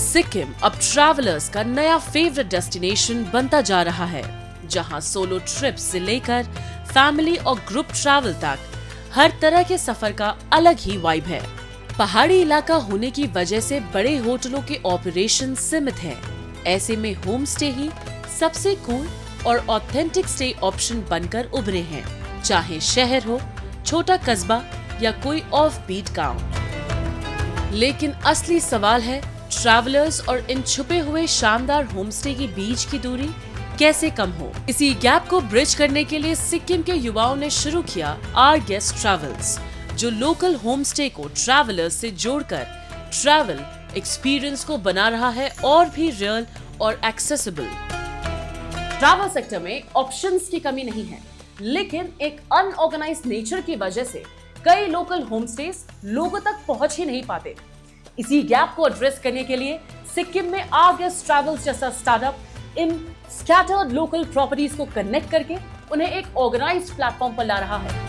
सिक्किम अब ट्रैवलर्स का नया फेवरेट डेस्टिनेशन बनता जा रहा है, जहां सोलो ट्रिप्स से लेकर फैमिली और ग्रुप ट्रैवल तक हर तरह के सफर का अलग ही वाइब है। पहाड़ी इलाका होने की वजह से बड़े होटलों के ऑपरेशन सीमित हैं। ऐसे में होम स्टे ही सबसे कूल और ऑथेंटिक स्टे ऑप्शन बनकर उभरे हैं, चाहे शहर हो, छोटा कस्बा या कोई ऑफ बीट गांव। लेकिन असली सवाल है, ट्रैवलर्स और इन छुपे हुए शानदार होमस्टे के बीच की दूरी कैसे कम हो। इसी गैप को ब्रिज करने के लिए सिक्किम के युवाओं ने शुरू किया आवर गेस्ट ट्रैवल्स, जो लोकल होमस्टे को ट्रैवलर्स से जोड़कर ट्रैवल एक्सपीरियंस को बना रहा है और भी रियल और एक्सेसिबल। ट्रैवल सेक्टर में ऑप्शंस की कमी नहीं है, लेकिन एक अनऑर्गेनाइज्ड नेचर की वजह से कई लोकल होमस्टेज लोगों तक पहुंच ही नहीं पाते। इसी गैप को एड्रेस करने के लिए सिक्किम में आवर गेस्ट ट्रैवल्स जैसा स्टार्टअप इन स्कैटर्ड लोकल प्रॉपर्टीज को कनेक्ट करके उन्हें एक ऑर्गेनाइज्ड प्लेटफॉर्म पर ला रहा है।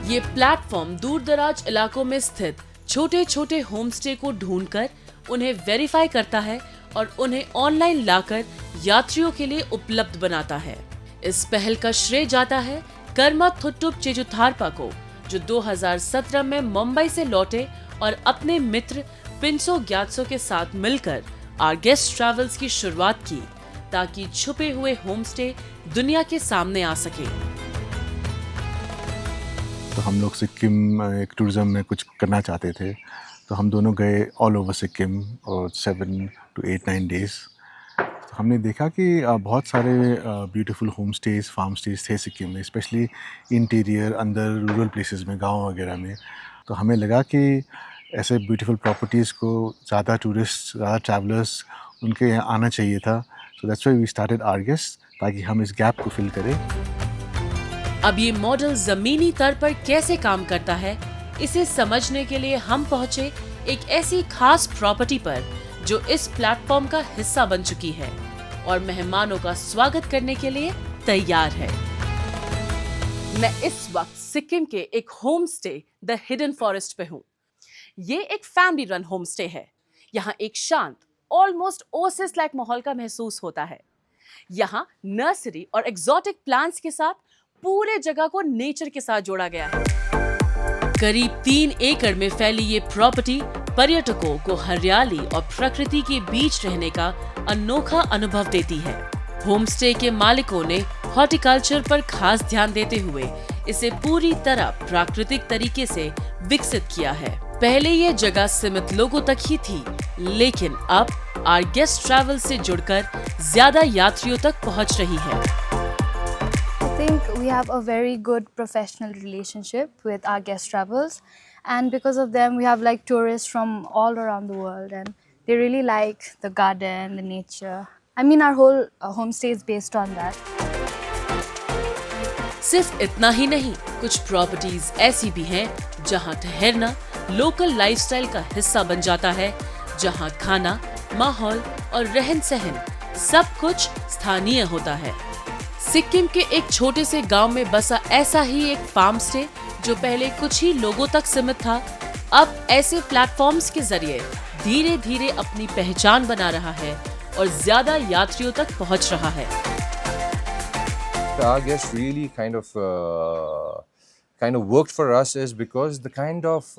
ये प्लेटफॉर्म दूर दराज इलाकों में स्थित छोटे छोटे होमस्टे को ढूंढकर उन्हें वेरीफाई करता है और उन्हें ऑनलाइन लाकर यात्रियों के लिए उपलब्ध बनाता है। इस पहल का श्रेय जाता है कर्मा थुट्टुप चेजुथारपा को, जो 2017 में मुंबई से लौटे और अपने मित्र प्रिंसो ग्यात्सो के साथ मिलकर आवर गेस्ट ट्रैवल्स की शुरुआत की, ताकि छुपे हुए होमस्टे दुनिया के सामने आ सके। तो हम लोग सिक्किम एक टूरिज्म में कुछ करना चाहते थे, तो हम दोनों गए ऑल ओवर सिक्किम और 7 to 8-9 डेज। तो हमने देखा कि बहुत सारे beautiful home stays, farm stays थे सिक्किम में, स्पेशली इंटीरियर अंदर रूरल प्लेसेस में, गांव वगैरह में। तो हमें लगा कि ऐसे ब्यूटीफुल प्रॉपर्टीज़ को ज़्यादा टूरिस्ट, ज़्यादा ट्रैवलर्स उनके यहाँ आना चाहिए था। So that's why we started our guest, ताकि हम इस गैप को फिल करें। अब ये मॉडल जमीनी स्तर पर कैसे काम करता है, इसे समझने के लिए हम पहुंचे एक ऐसी खास प्रॉपर्टी पर जो इस प्लेटफॉर्म का हिस्सा बन चुकी है और मेहमानों का स्वागत करने के लिए तैयार है। मैं इस वक्त सिक्किम के एक home stay the hidden forest पे हूँ। ये एक फैमिली रन होम स्टे है। यहाँ एक शांत, ऑलमोस्ट ओएसिस लाइक माहौल का महसूस होता है। यहाँ नर्सरी और एक्सोटिक प्लांट्स के साथ पूरे जगह को नेचर के साथ जोड़ा गया है। करीब 3 एकड़ में फैली ये प्रॉपर्टी पर्यटकों को हरियाली और प्रकृति के बीच रहने का अनोखा अनुभव देती है। होमस्टे के मालिकों ने हॉर्टिकल्चर पर खास ध्यान देते हुए इसे पूरी तरह प्राकृतिक तरीके से विकसित किया है। पहले ये जगह सीमित लोगों तक ही थी, लेकिन अब आवर गेस्ट ट्रैवल से जुड़कर ज्यादा यात्रियों तक पहुंच रही है। I think we have a very good professional relationship with our guest travels, and because of them we have like tourists from all around the world, and they really like the garden, the nature. I mean our whole homestay is based on that. सिर्फ इतना ही नहीं, कुछ properties ऐसी भी हैं जहां ठहरना local lifestyle का हिस्सा बन जाता है, जहां खाना, माहौल और रहन सहन सब कुछ स्थानीय होता है। सिक्किम के एक छोटे से गांव में बसा ऐसा ही एक फार्म स्टे, जो पहले कुछ ही लोगों तक सीमित था, अब ऐसे प्लेटफॉर्म्स के जरिए धीरे धीरे अपनी पहचान बना रहा है और ज्यादा यात्रियों तक पहुंच रहा है। Our guests really kind of worked for us is because the kind of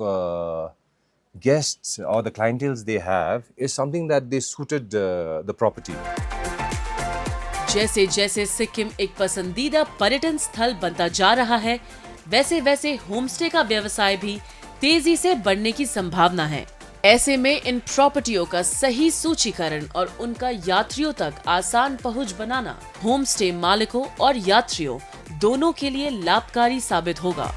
guests or the clienteles they have is something that they suited the property. जैसे जैसे सिक्किम एक पसंदीदा पर्यटन स्थल बनता जा रहा है, वैसे वैसे होमस्टे का व्यवसाय भी तेजी से बढ़ने की संभावना है। ऐसे में इन प्रॉपर्टियों का सही सूचीकरण और उनका यात्रियों तक आसान पहुंच बनाना होमस्टे मालिकों और यात्रियों दोनों के लिए लाभकारी साबित होगा।